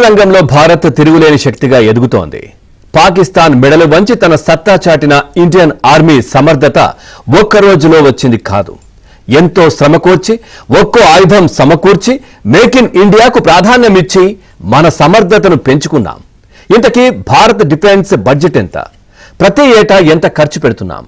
రంగంలో భారత్ తిరుగులేని శక్తిగా ఎదుగుతోంది. పాకిస్తాన్ మెడలు వంచి తన సత్తా చాటిన ఇండియన్ ఆర్మీ సమర్థత ఒక్క రోజులో వచ్చింది కాదు. ఎంతో శ్రమకూర్చి ఒక్కో ఆయుధం సమకూర్చి మేక్ ఇన్ ఇండియాకు ప్రాధాన్యమిచ్చి మన సమర్థతను పెంచుకున్నాం. ఇంతకీ భారత్ డిఫెన్స్ బడ్జెట్ ఎంత? ప్రతి ఏటా ఎంత ఖర్చు పెడుతున్నాం?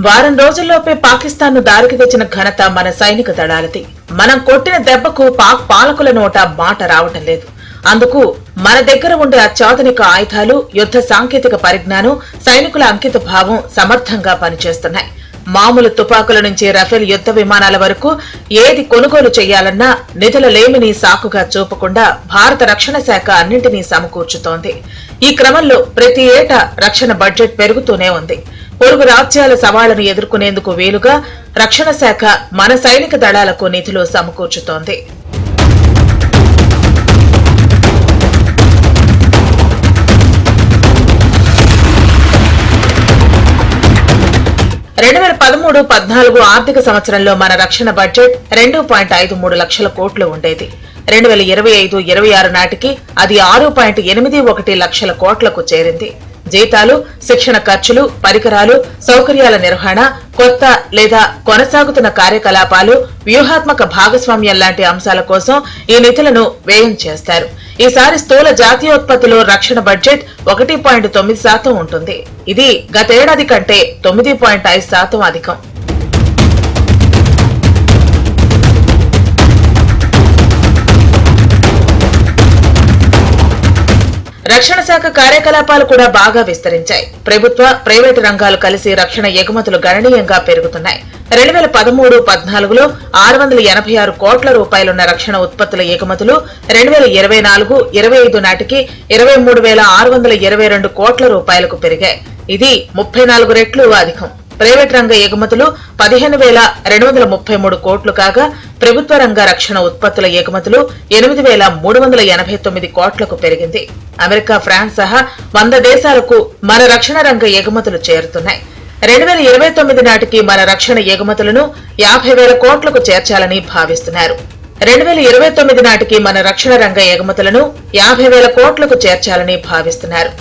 వారం రోజుల్లోపే పాకిస్తాన్ ను దారికి తెచ్చిన ఘనత మన సైనిక దళాలది. మనం కొట్టిన దెబ్బకు పాక్ పాలకుల నోట మాట రావటం లేదు. అందుకు మన దగ్గర ఉండే అత్యాధునిక ఆయుధాలు, యుద్ధ సాంకేతిక పరిజ్ఞానం, సైనికుల అంకిత భావం సమర్థంగా పనిచేస్తున్నాయి. మామూలు తుపాకుల నుంచి రఫేల్ యుద్ధ విమానాల వరకు ఏది కొనుగోలు చేయాలన్నా నిధుల లేమిని సాకుగా చూపకుండా భారత రక్షణ శాఖ అన్నింటినీ సమకూర్చుతోంది. ఈ క్రమంలో ప్రతి ఏటా రక్షణ బడ్జెట్ పెరుగుతూనే ఉంది. పొరుగు రాజ్యాల సవాళ్లను ఎదుర్కొనేందుకు వీలుగా రక్షణ శాఖ మన సైనిక దళాలకు నిధులు సమకూర్చుతోంది. (2013, 14) ఆర్థిక సంవత్సరంలో మన రక్షణ బడ్జెట్ 2.53 లక్షల కోట్లు ఉండేది. 2025, 26 నాటికి అది 6.81 లక్షల కోట్లకు చేరింది. జీతాలు, శిక్షణ ఖర్చులు, పరికరాలు, సౌకర్యాల నిర్వహణ, కొత్త లేదా కొనసాగుతున్న కార్యకలాపాలు, వ్యూహాత్మక భాగస్వామ్యం లాంటి అంశాల కోసం ఈ నిధులను వ్యయం చేస్తారు. ఈసారి స్థూల జాతీయోత్పత్తిలో రక్షణ బడ్జెట్ 1.9% ఉంటుంది. ఇది గతేడాది కంటే 9.5% అధికం. రక్షణ శాఖ కార్యకలాపాలు కూడా బాగా విస్తరించాయి. ప్రభుత్వ, ప్రైవేటు రంగాలు కలిసి రక్షణ ఎగుమతులు గణనీయంగా పెరుగుతున్నాయి. 2013-14లో 686 కోట్ల రూపాయలున్న రక్షణ ఉత్పత్తుల ఎగుమతులు 2024-25 నాటికి 23,622 కోట్ల రూపాయలకు పెరిగాయి. ఇది 34 రెట్లు అధికం. ప్రైవేట్ రంగ ఎగుమతులు 15,233 కోట్లు కాగా ప్రభుత్వ రంగ రక్షణ ఉత్పత్తుల ఎగుమతులు 8,389 కోట్లకు పెరిగింది. అమెరికా, ఫ్రాన్స్ సహా 100 దేశాలకు మన రక్షణ రంగ ఎగుమతులు చేరుతున్నాయి. 2029 నాటికి మన రక్షణ ఎగుమతులను 50,000 కోట్లకు చేర్చాలని భావిస్తున్నారు. 2029 నాటికి మన రక్షణ రంగ ఎగుమతులను 50,000 కోట్లకు చేర్చాలని భావిస్తున్నారు.